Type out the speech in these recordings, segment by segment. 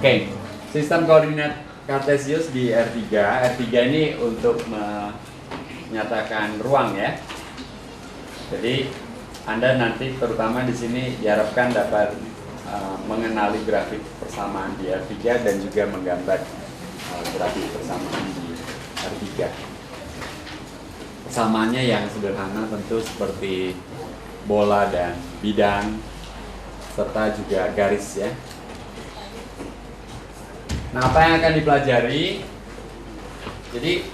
Oke, sistem koordinat Kartesius di R3. R3 ini untuk menyatakan ruang ya. Jadi Anda nanti terutama di sini diharapkan dapat mengenali grafik persamaan di R3 dan juga menggambar grafik persamaan di R3. Persamaannya yang sederhana tentu seperti bola dan bidang serta juga garis ya. Nah, apa yang akan dipelajari? Jadi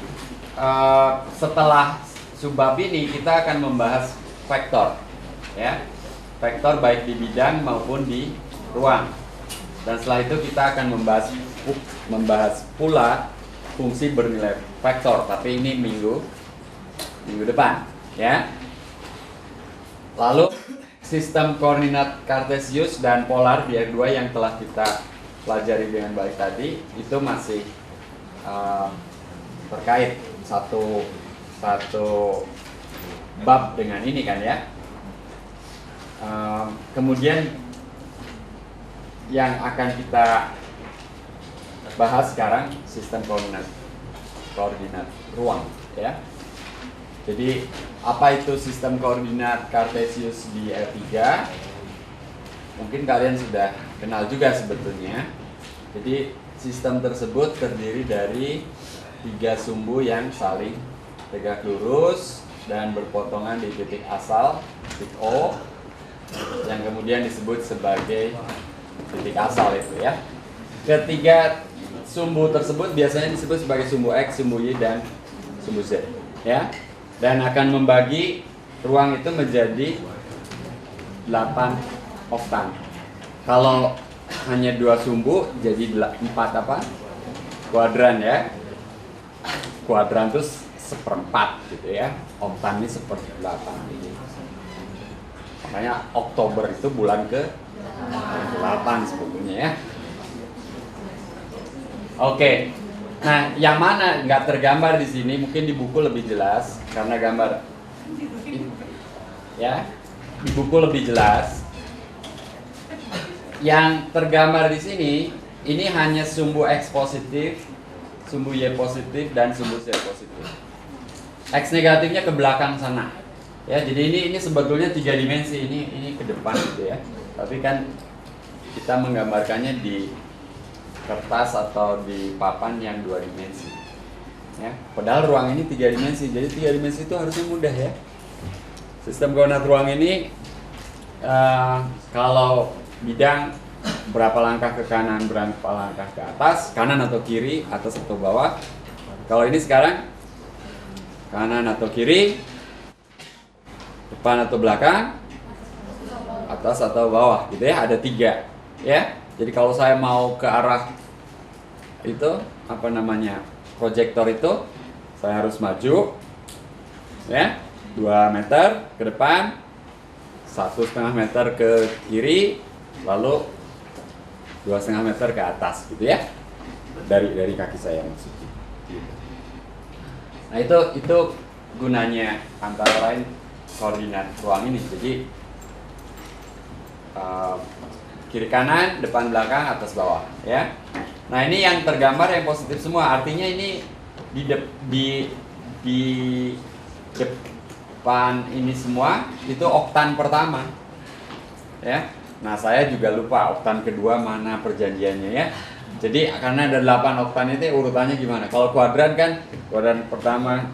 setelah subbab ini kita akan membahas vektor, ya, vektor baik di bidang maupun di ruang. Dan setelah itu kita akan membahas pula fungsi bernilai vektor. Tapi ini minggu depan, ya. Lalu sistem koordinat Kartesius dan polar di R2 yang telah kita pelajari dengan baik tadi itu masih terkait satu bab dengan ini kan ya. Kemudian yang akan kita bahas sekarang sistem koordinat ruang ya. Jadi apa itu sistem koordinat Kartesius di R3? Mungkin kalian sudah kenal juga sebetulnya. Jadi sistem tersebut terdiri dari 3 sumbu yang saling tegak lurus dan berpotongan di titik asal, titik O, yang kemudian disebut sebagai titik asal itu ya. Ketiga sumbu tersebut biasanya disebut sebagai sumbu X, sumbu Y, dan sumbu Z ya. Dan akan membagi ruang itu menjadi 8 oktan. Kalau hanya 2 sumbu jadi 4 apa? Kuadran ya. Kuadran itu 1/4 gitu ya. Oktan ini 1/8 ini. Makanya Oktober itu bulan ke-8 sebetulnya ya. Oke. Nah, yang mana nggak tergambar di sini mungkin di buku lebih jelas karena gambar ya. Di buku lebih jelas. Yang tergambar di sini ini hanya sumbu X positif, sumbu Y positif, dan sumbu Z positif. X negatifnya ke belakang sana. Ya, jadi ini sebetulnya 3 dimensi, ini ke depan gitu ya. Tapi kan kita menggambarkannya di kertas atau di papan yang 2 dimensi. Ya, padahal ruang ini 3 dimensi. Jadi 3 dimensi itu harusnya mudah ya. Sistem koordinat ruang ini kalau bidang berapa langkah ke kanan, berapa langkah ke atas, kanan atau kiri, atas atau bawah. Kalau ini sekarang kanan atau kiri, depan atau belakang, atas atau bawah gitu ya. Ada 3 ya. Jadi kalau saya mau ke arah itu apa namanya proyektor itu, saya harus maju ya 2 meter ke depan, 1,5 meter ke kiri, lalu 2,5 meter ke atas gitu ya, dari kaki saya maksudnya. Nah itu gunanya antara lain koordinat ruang ini. Jadi kiri kanan, depan belakang, atas bawah ya. Nah ini yang tergambar yang positif semua, artinya ini di depan ini semua itu oktan pertama ya. Nah saya juga lupa oktan kedua mana perjanjiannya ya. Jadi karena ada 8 oktan itu urutannya gimana? Kalau kuadran kan kuadran pertama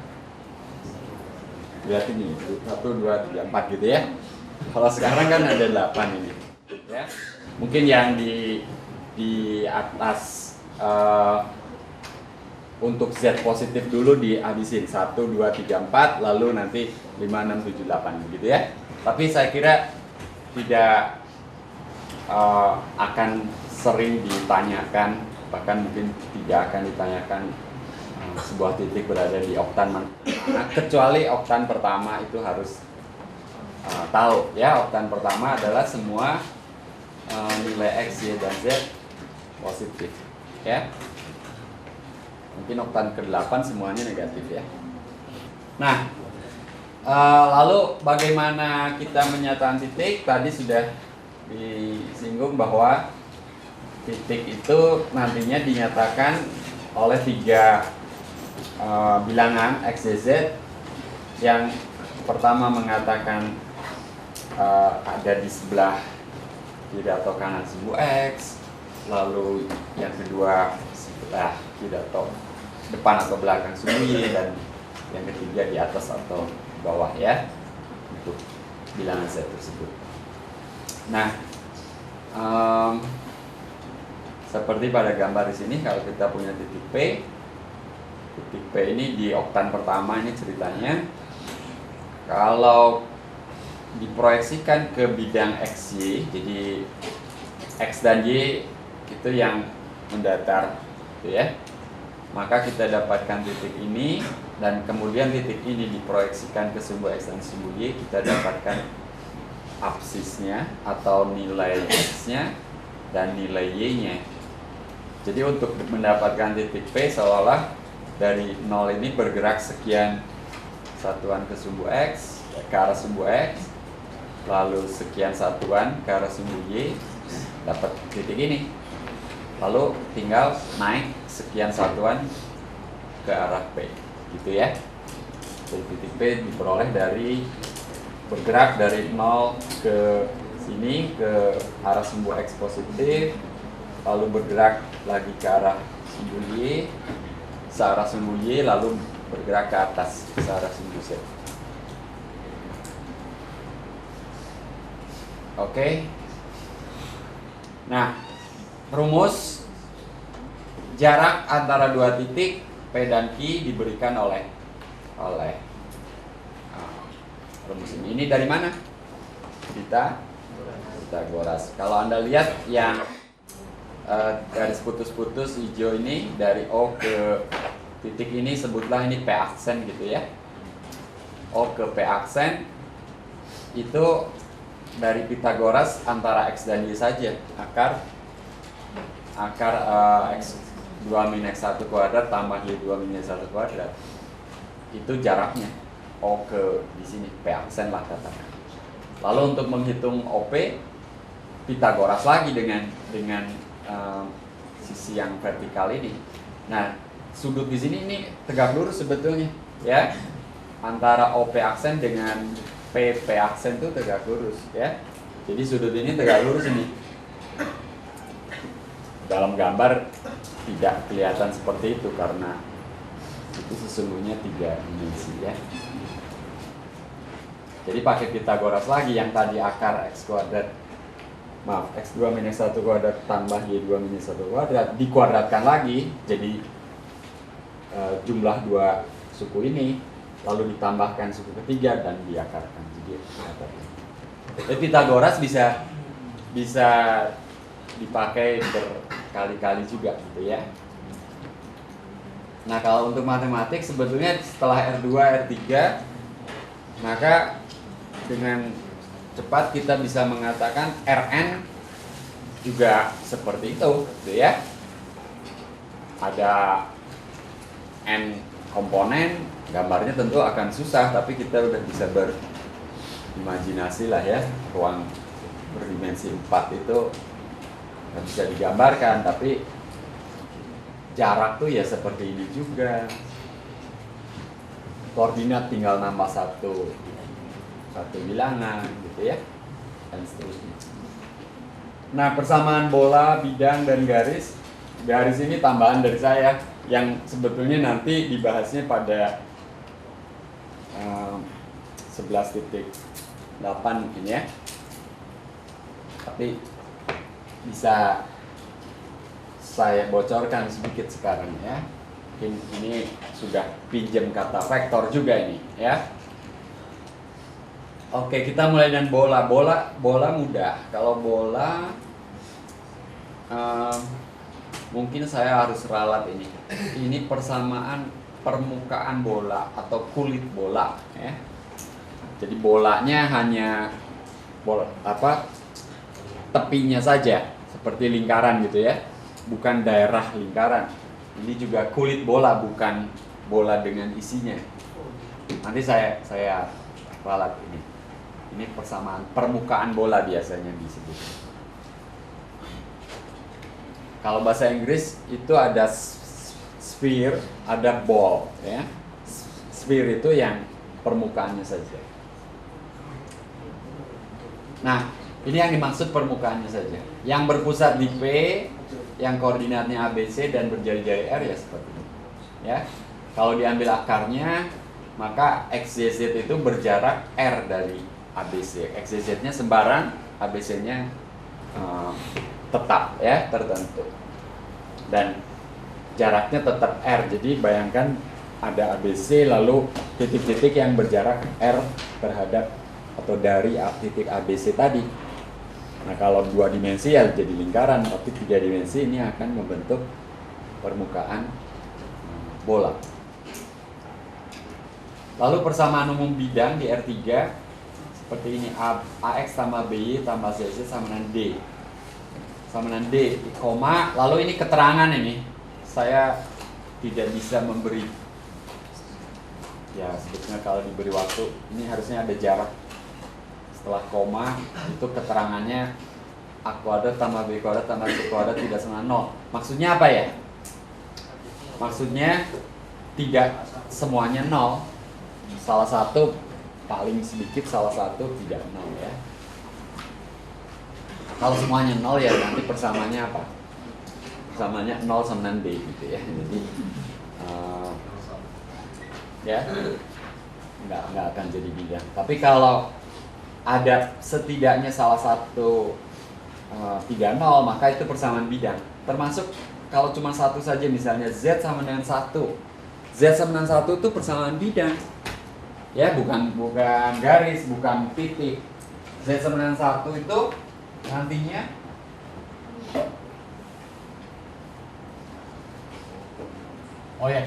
lihat ini 1, 2, 3, 4 gitu ya. Kalau sekarang kan ada 8 ini ya. Mungkin yang di atas untuk Z positif dulu dihabisin 1, 2, 3, 4, lalu nanti 5, 6, 7, 8 gitu ya. Tapi saya kira tidak akan sering ditanyakan, bahkan mungkin tidak akan ditanyakan sebuah titik berada di oktan mana, kecuali oktan pertama itu harus tahu ya. Oktan pertama adalah semua nilai X, Y, dan Z positif ya. Mungkin oktan ke-8 semuanya negatif ya. Nah lalu bagaimana kita menyatakan titik? Tadi sudah disinggung bahwa titik itu nantinya dinyatakan oleh 3 bilangan X, Y, Z, yang pertama mengatakan ada di sebelah kiri atau kanan sumbu X, lalu yang kedua sebelah kiri atau depan atau belakang sumbu Y, dan yang ketiga di atas atau bawah ya, untuk bilangan Z tersebut. Nah, seperti pada gambar di sini, kalau kita punya titik P ini di oktan pertama, ini ceritanya kalau diproyeksikan ke bidang XY, jadi X dan Y itu yang mendatar, gitu ya. Maka kita dapatkan titik ini, dan kemudian titik ini diproyeksikan ke sumbu X dan sumbu Y, kita dapatkan absisnya atau nilai X-nya dan nilai Y-nya. Jadi untuk mendapatkan titik P, seolah dari 0 ini bergerak sekian satuan ke sumbu X, ke arah sumbu X, lalu sekian satuan ke arah sumbu Y, dapat titik ini. Lalu tinggal naik sekian satuan ke arah P, gitu ya. Jadi titik P diperoleh dari bergerak dari 0 ke sini ke arah sumbu X positif, lalu bergerak lagi ke arah sumbu Y, searah sumbu Y, lalu bergerak ke atas searah sumbu Z. Oke. Nah, rumus jarak antara 2 titik P dan Q diberikan oleh rumus ini. Ini dari mana? Pythagoras. Kalau Anda lihat yang garis putus-putus hijau ini, dari O ke titik ini, sebutlah ini P aksen gitu ya. O ke P aksen itu dari Pythagoras antara X dan Y saja. Akar X 2 min X 1 kuadrat tambah Y 2 min Y 1 kuadrat. Itu jaraknya. O ke di sini, P aksen lah katakan. Lalu untuk menghitung OP, Pythagoras lagi dengan sisi yang vertikal ini. Nah, sudut di sini ini tegak lurus sebetulnya, ya. Antara OP aksen dengan PP aksen itu tegak lurus, ya. Jadi sudut ini tegak lurus ini. Dalam gambar tidak kelihatan seperti itu karena itu sesungguhnya 3 dimensi, ya. Jadi pakai Pythagoras lagi, yang tadi akar X kuadrat, maaf, X2 min X1 kuadrat tambah Y2 min Y1 kuadrat dikuadratkan lagi jadi jumlah 2 suku ini, lalu ditambahkan suku ketiga dan diakarkan. Jadi Pythagoras bisa dipakai berkali-kali juga gitu ya. Nah, kalau untuk matematik sebetulnya setelah R2, R3, maka dengan cepat kita bisa mengatakan Rn juga seperti itu, gitu ya. Ada n komponen, gambarnya tentu akan susah, tapi kita udah bisa berimajinasi lah ya. Ruang berdimensi 4 itu nggak bisa digambarkan, tapi jarak tuh ya seperti ini juga. Koordinat tinggal nambah satu bilangan gitu ya, dan seterusnya. Nah, persamaan bola, bidang, dan garis ini tambahan dari saya yang sebetulnya nanti dibahasnya pada 11.8 mungkin ya, tapi bisa saya bocorkan sedikit sekarang ya. Ini sudah pinjam kata vektor juga ini ya. Oke, kita mulai dengan bola mudah. Kalau bola mungkin saya harus ralat ini. Ini persamaan permukaan bola atau kulit bola ya. Jadi bolanya hanya tepinya saja seperti lingkaran gitu ya. Bukan daerah lingkaran. Ini juga kulit bola, bukan bola dengan isinya. Nanti saya ralat ini. Ini persamaan permukaan bola biasanya disebut. Kalau bahasa Inggris itu ada sphere, ada ball, ya. Sphere itu yang permukaannya saja. Nah, ini yang dimaksud permukaannya saja. Yang berpusat di P, yang koordinatnya ABC dan berjari-jari R ya seperti ini. Ya. Kalau diambil akarnya, maka XYZ itu berjarak R dari ABC. XYZ-nya sembarang, ABC-nya tetap ya, tertentu. Dan jaraknya tetap R. Jadi bayangkan ada ABC lalu titik-titik yang berjarak R terhadap atau dari titik ABC tadi. Nah, kalau 2 dimensi ya jadi lingkaran, tapi 3 dimensi ini akan membentuk permukaan bola. Lalu persamaan umum bidang di R3 seperti ini, AX tambah BY tambah CC sama dengan D. Sama dengan D, koma, lalu ini keterangan ini. Saya tidak bisa memberi, ya sebetulnya kalau diberi waktu, ini harusnya ada jarak. Setelah koma, itu keterangannya A kuadrat tambah B kuadrat tambah C kuadrat tidak sama 0. Maksudnya apa ya? Maksudnya tidak semuanya 0. Salah satu paling sedikit, salah satu tidak 0 ya. Kalau semuanya 0 ya nanti persamaannya apa? Persamaannya 0 sama dengan B gitu ya. Jadi ya nggak akan jadi bidang. Tapi kalau ada setidaknya salah satu 3,0 maka itu persamaan bidang. Termasuk kalau cuma satu saja, misalnya Z sama dengan 1. Z sama dengan 1 itu persamaan bidang. Ya, bukan garis, bukan titik. Z sama dengan 1 itu nantinya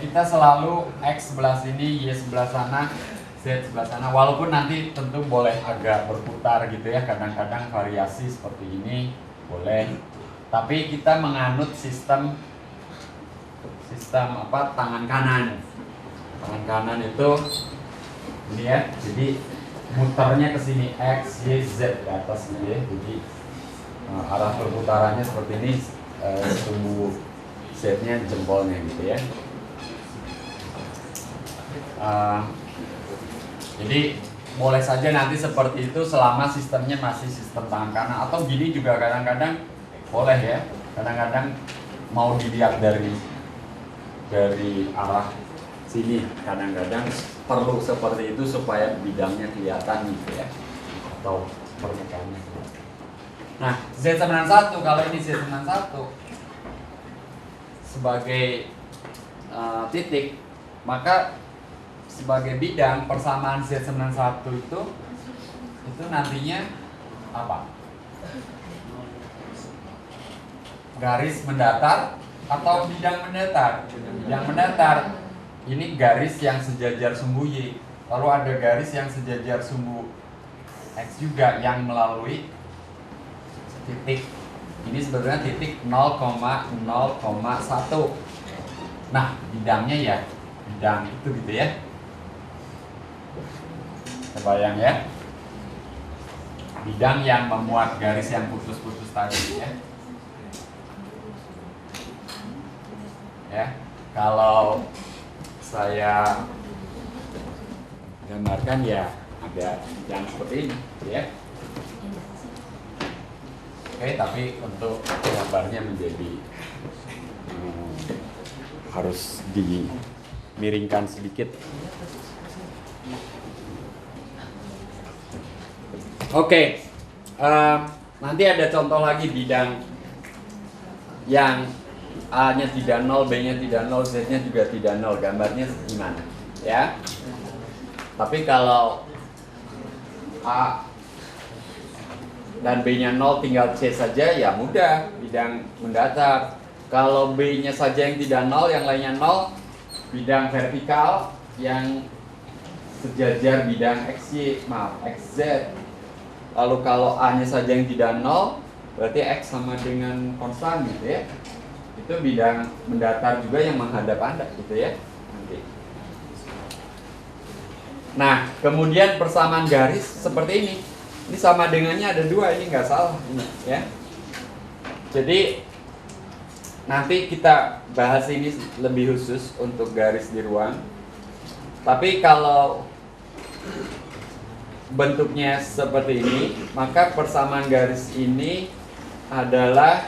kita selalu X sebelah sini, Y sebelah sana, Z sebelah sana. Walaupun nanti tentu boleh agak berputar gitu ya, kadang-kadang variasi seperti ini boleh. Tapi kita menganut sistem tangan kanan. Tangan kanan itu ini ya, jadi muternya ke sini X, Y, Z ke atas gitu ya. Jadi arah perputarannya seperti ini, sumbu Z-nya jempolnya gitu ya. Jadi boleh saja nanti seperti itu selama sistemnya masih sistem tangan kanan, atau gini juga kadang-kadang boleh ya. Kadang-kadang mau dilihat dari arah sini, kadang-kadang perlu seperti itu supaya bidangnya kelihatan gitu ya, atau permukaannya. Nah, Z sama dengan 1, kalau ini Z sama dengan 1 sebagai titik, maka sebagai bidang persamaan Z sama dengan 1 itu nantinya apa? Garis mendatar atau bidang mendatar? Bidang mendatar. Ini garis yang sejajar sumbu Y. Lalu ada garis yang sejajar sumbu X juga yang melalui titik. Ini sebenarnya titik 0,0,1. Nah, bidangnya ya bidang itu gitu ya. Kebayang ya? Bidang yang memuat garis yang putus-putus tadi ya. Ya, kalau saya gambarkan ya ada yang seperti ini ya. Oke, tapi untuk gambarnya menjadi harus dimiringkan sedikit. Oke, nanti ada contoh lagi bidang yang A-nya tidak 0, B-nya tidak 0, Z-nya juga tidak 0. Gambarnya gimana? Ya. Tapi kalau A dan B-nya 0 tinggal C saja, ya mudah, bidang mendatar. Kalau B-nya saja yang tidak 0, yang lainnya 0, bidang vertikal yang sejajar bidang XZ. Lalu kalau A-nya saja yang tidak 0, berarti X sama dengan konstan gitu ya. Itu bidang mendatar juga yang menghadap Anda gitu ya nanti. Nah, kemudian persamaan garis seperti ini. Ini sama dengannya ada 2, ini nggak salah ini ya. Jadi nanti kita bahas ini lebih khusus untuk garis di ruang. Tapi kalau bentuknya seperti ini, maka persamaan garis ini adalah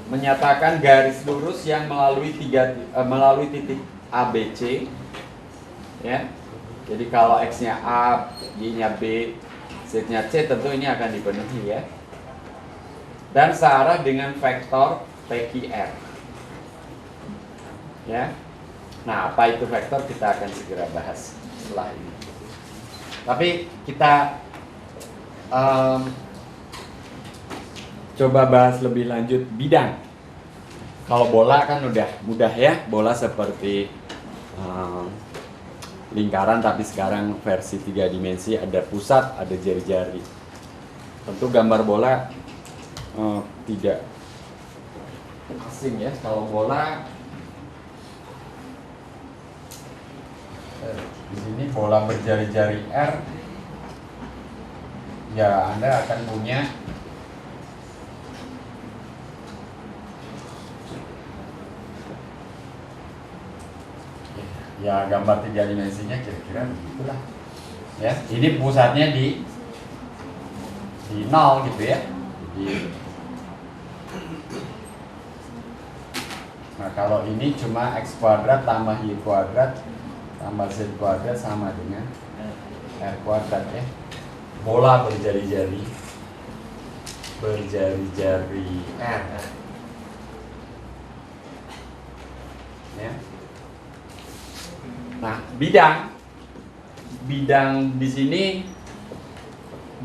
menyatakan garis lurus yang melalui titik ABC, ya. Jadi kalau X-nya A, Y-nya B, Z-nya C, tentu ini akan dipenuhi, ya. Dan searah dengan vektor PQR, ya. Nah, apa itu vektor kita akan segera bahas setelah ini. Tapi kita coba bahas lebih lanjut bidang. Kalau bola kan udah mudah, ya. Bola seperti lingkaran, tapi sekarang versi 3 dimensi, ada pusat, ada jari-jari. Tentu gambar bola tidak asing, ya. Kalau bola di sini bola berjari-jari R, ya Anda akan punya ya gambar 3 dimensinya kira-kira begitulah, ya. Ini pusatnya di 0 gitu, ya. Jadi, nah kalau ini cuma X kuadrat tambah Y kuadrat tambah Z kuadrat sama dengan R kuadrat, ya. Bola berjari-jari R, ya. Nah, bidang di sini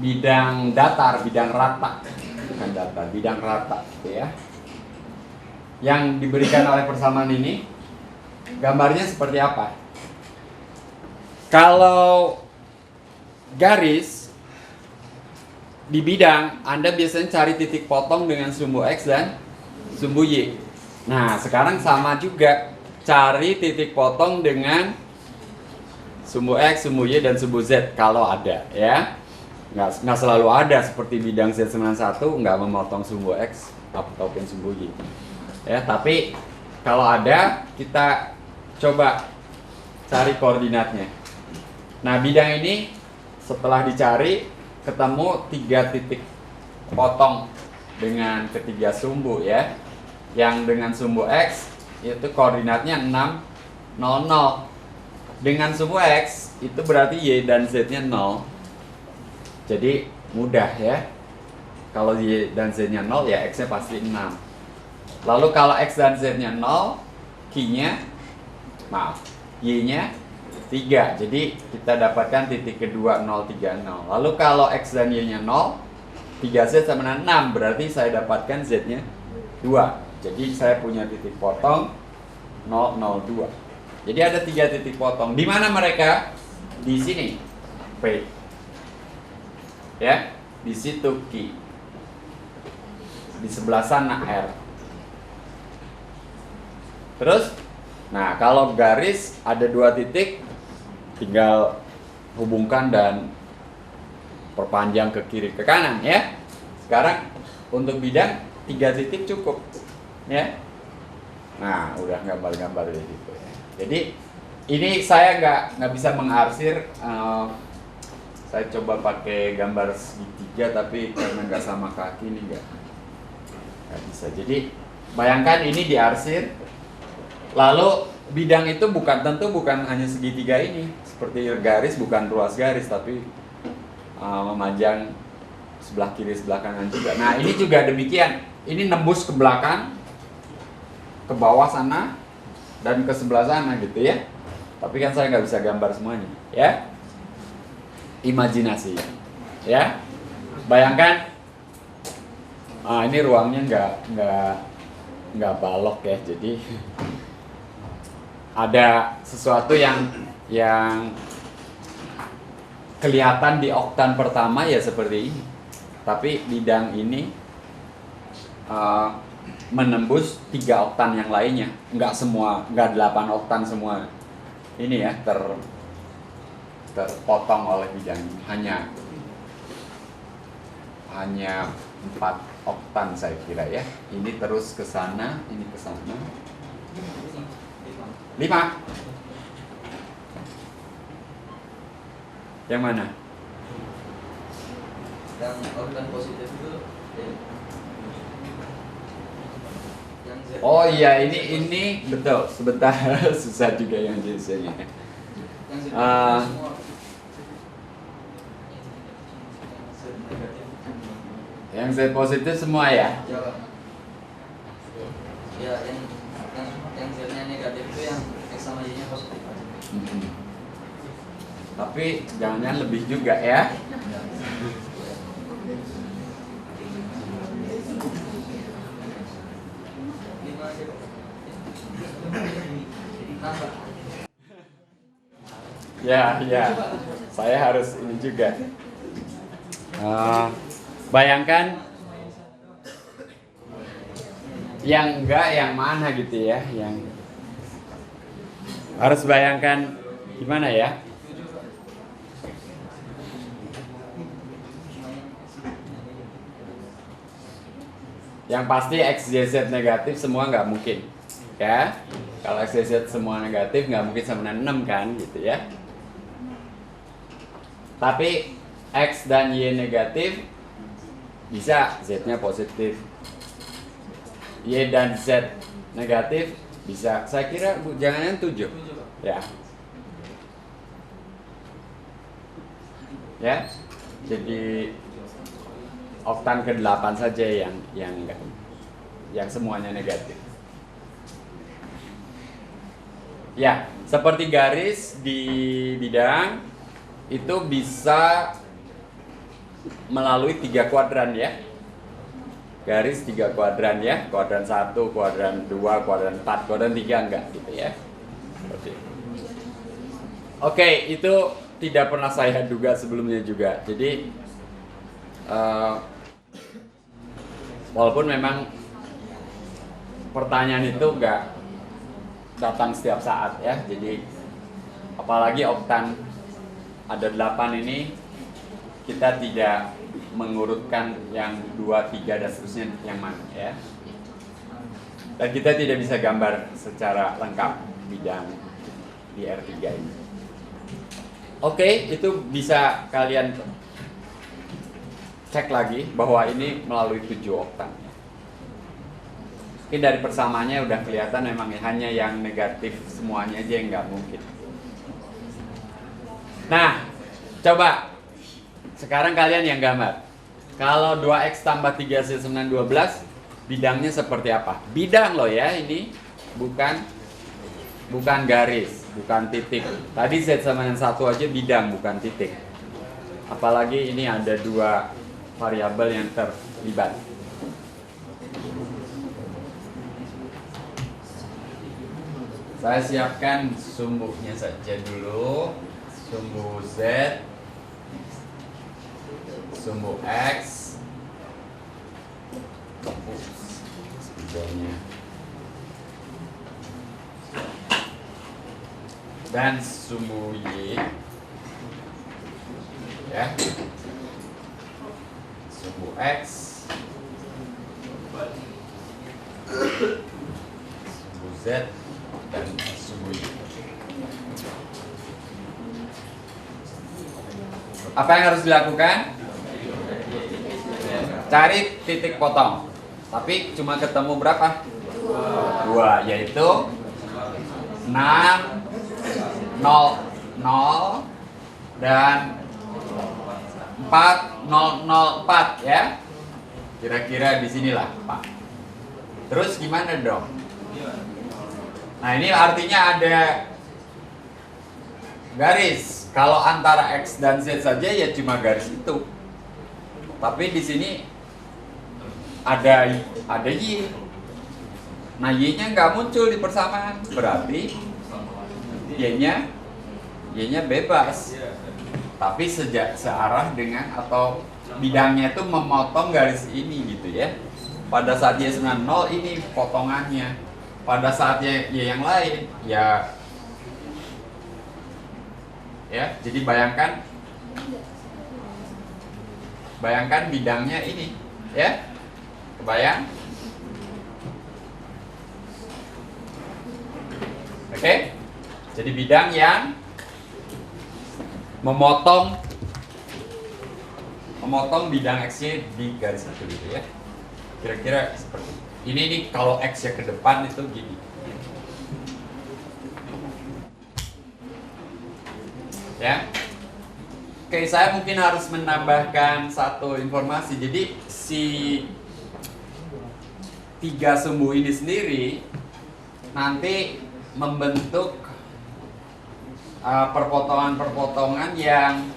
bidang datar, bidang rata, bukan datar, bidang rata, ya. Yang diberikan oleh persamaan ini, gambarnya seperti apa? Kalau garis di bidang, Anda biasanya cari titik potong dengan sumbu X dan sumbu Y. Nah, sekarang sama juga, cari titik potong dengan sumbu X, sumbu Y, dan sumbu Z kalau ada, ya. Nggak selalu ada, seperti bidang Z91 nggak memotong sumbu X ataupun sumbu Y, ya. Tapi kalau ada, kita coba cari koordinatnya. Nah, bidang ini setelah dicari ketemu 3 titik potong dengan ketiga sumbu, ya. Yang dengan sumbu X itu koordinatnya 6, 0, 0. Dengan sumbu X itu berarti Y dan Z-nya 0. Jadi mudah, ya. Kalau Y dan Z-nya 0, ya X-nya pasti 6. Lalu kalau X dan Z-nya 0, Y-nya 3. Jadi kita dapatkan titik kedua 0, 3, 0. Lalu kalau X dan Y-nya 0, 3Z sama dengan 6, berarti saya dapatkan Z-nya 2. Jadi saya punya titik potong 0, 0, 2. Jadi ada 3 titik potong. Di mana mereka? Di sini P, ya. Di situ Q. Di sebelah sana R. Terus, nah kalau garis ada 2 titik, tinggal hubungkan dan perpanjang ke kiri ke kanan, ya. Sekarang untuk bidang 3 titik cukup, ya. Nah, udah gambar-gambar gitu, ya. Jadi ini saya nggak bisa mengarsir. Saya coba pakai gambar segitiga, tapi karena nggak sama kaki ini nggak bisa. Jadi bayangkan ini diarsir, lalu bidang itu tentu bukan hanya segitiga ini, seperti garis bukan ruas garis, tapi memanjang sebelah kiri sebelah kanan juga. Nah, ini juga demikian. Ini nembus ke belakang, ke bawah sana, dan ke sebelah sana gitu, ya. Tapi kan saya nggak bisa gambar semuanya, ya. Imajinasi, ya. Bayangkan, ini ruangnya nggak balok, ya. Jadi ada sesuatu yang kelihatan di oktan pertama, ya seperti ini. Tapi bidang ini menembus 3 oktan yang lainnya. Nggak 8 oktan semua ini, ya, terpotong oleh bidang ini. Hanya 4 oktan saya kira ya. Ini terus ke sana, ini ke sana. 5. Yang mana? Yang oktan positif itu yang Z. Oh iya, ini betul. Sebentar, susah juga yang jenisnya. Yang Z Ah. semua. Yang Z positif semua ya? Ya, yang Z-nya negatif itu yang X sama Y-nya positif aja. Tapi jangan lebih juga ya. Lima aja kok. Nambah. Ya. Saya harus ini juga. Bayangkan yang enggak yang mana gitu ya, yang harus bayangkan gimana ya? Yang pasti X, Y, Z negatif semua nggak mungkin, ya. Kalau X, Y, Z semua negatif nggak mungkin sama dengan 6 kan, gitu ya. Tapi X dan Y negatif bisa, Z-nya positif. Y dan Z negatif bisa. Saya kira jangan yang 7. Ya. Ya. Jadi oktan ke-8 saja yang enggak. Yang semuanya negatif. Ya, seperti garis di bidang itu bisa melalui 3 kuadran ya. Garis 3 kuadran ya. Kuadran 1, kuadran 2, kuadran 4, kuadran 3 enggak gitu ya. Seperti itu. Oke, itu tidak pernah saya duga sebelumnya juga. Jadi walaupun memang pertanyaan itu enggak datang setiap saat ya. Jadi apalagi oktan ada 8 ini, kita tidak mengurutkan yang 2, 3 dan seterusnya yang mana ya. Dan kita tidak bisa gambar secara lengkap bidang di R3 ini. Oke, itu bisa kalian cek lagi bahwa ini melalui 7 oktan. Mungkin dari persamaannya udah kelihatan memang hanya yang negatif semuanya aja yang nggak mungkin. Nah, coba sekarang kalian yang gambar. Kalau 2X tambah 3Z sama 12, bidangnya seperti apa? Bidang loh ya, ini bukan garis, bukan titik. Tadi Z sama dengan 1 aja bidang, bukan titik. Apalagi ini ada 2 variabel yang terlibat. Saya siapkan sumbunya saja dulu. Sumbu Z, sumbu X, dan sumbu Y, ya, sumbu X, sumbu Z, dan sumbu Y. Apa yang harus dilakukan? Cari titik potong. Tapi cuma ketemu berapa? 2, yaitu 6, 0, 0 dan 4, 0, 0, 4 ya. Kira-kira di sinilah, Pak. Terus gimana dong? Nah, ini artinya ada garis. Kalau antara X dan Z saja ya cuma garis itu. Tapi di sini ada Y. Nah, Y-nya nggak muncul di persamaan. Berarti Y-nya bebas. Tapi searah dengan atau bidangnya itu memotong garis ini gitu ya. Pada saat Y sama 0 ini potongannya. Pada saat Y yang lain ya, jadi bayangkan bidangnya ini Ya, kebayang? Oke, jadi bidang yang memotong bidang X-nya di garis itu gitu ya. Kira-kira seperti ini nih, kalau X-nya ke depan itu gini. Ya. Oke, saya mungkin harus menambahkan satu informasi. Jadi si tiga sumbu ini sendiri nanti membentuk perpotongan-perpotongan yang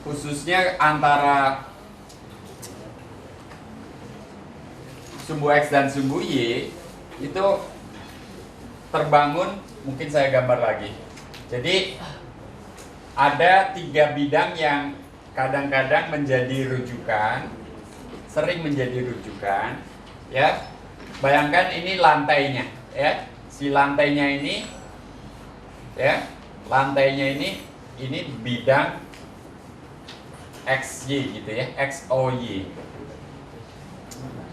khususnya antara sumbu X dan sumbu Y itu terbangun. Mungkin saya gambar lagi. Jadi ada tiga bidang yang kadang-kadang menjadi rujukan, sering menjadi rujukan, ya. Bayangkan ini lantainya, ya. Si lantainya ini, ya, lantainya ini bidang XY gitu ya, XOY.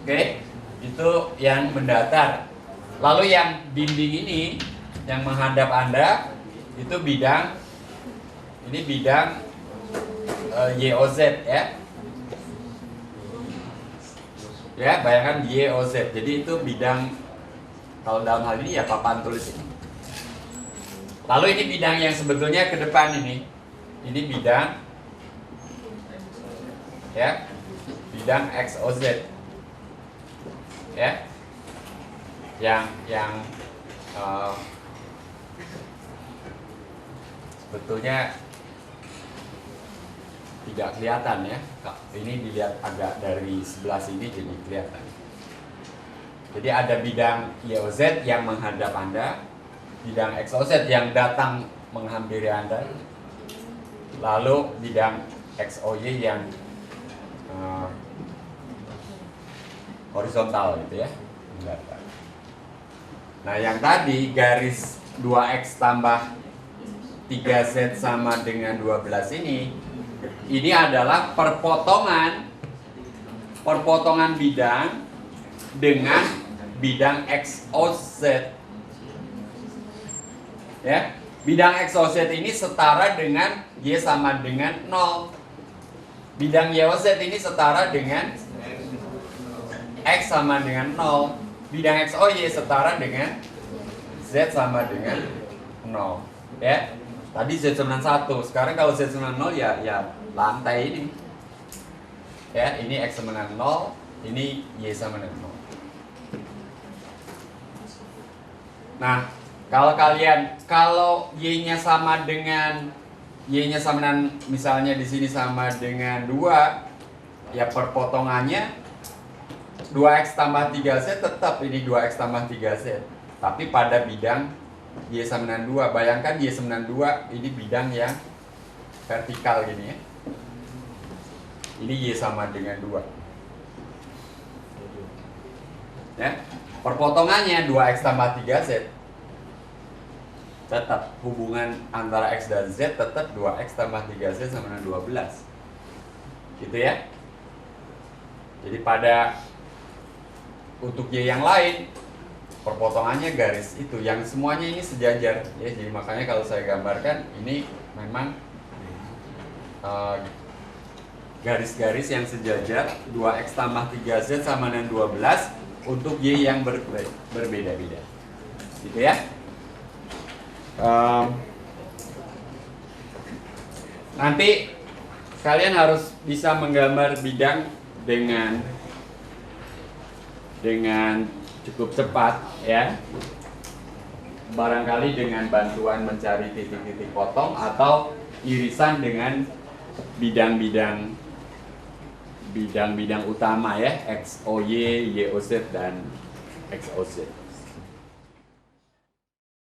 Oke, itu yang mendatar. Lalu yang dinding ini, yang menghadap Anda, itu bidang YOZ ya. Ya, bayangkan YOZ. Jadi itu bidang, kalau dalam hal ini ya papan tulis ini. Lalu ini bidang yang sebetulnya ke depan ini. Ini bidang ya, bidang XOZ. Ya. Yang sebetulnya tidak kelihatan ya. Ini dilihat agak dari sebelah sini jadi kelihatan. Jadi ada bidang YOZ yang menghadap Anda, bidang XOZ yang datang menghampiri Anda, lalu bidang XOY yang horizontal gitu ya, mendatar. Nah, yang tadi garis 2X tambah 3Z sama dengan 12 ini adalah perpotongan bidang dengan bidang XOZ. Ya, bidang XOZ ini setara dengan Y sama dengan 0. Bidang YOZ ini setara dengan X sama dengan 0. Bidang XOY setara dengan Z sama dengan 0. Ya. Tadi Z sama 1. Sekarang kalau Z sama 0 ya lantai ini. Ya, ini X sama dengan 0, ini Y sama dengan 0. Nah, kalau Y-nya sama dengan misalnya di sini sama dengan 2, ya perpotongannya 2X tambah 3Z tetap ini 2X tambah 3Z. Tapi pada bidang Y sama dengan 2, bayangkan Y sama dengan 2 ini bidang yang vertikal gini ya. Ini Y sama dengan 2. Ya, perpotongannya 2X tambah 3Z. Tetap hubungan antara X dan Z tetap 2X tambah 3Z sama dengan 12. Gitu ya. Jadi untuk Y yang lain perpotongannya garis itu, yang semuanya ini sejajar ya. Jadi makanya kalau saya gambarkan ini memang garis-garis yang sejajar 2X tambah 3Z sama dengan 12 untuk Y yang berbeda-beda. Gitu ya. Nanti kalian harus bisa menggambar bidang dengan cukup cepat ya. Barangkali dengan bantuan mencari titik-titik potong atau irisan dengan bidang-bidang utama ya, XOY, YOZ dan XOZ.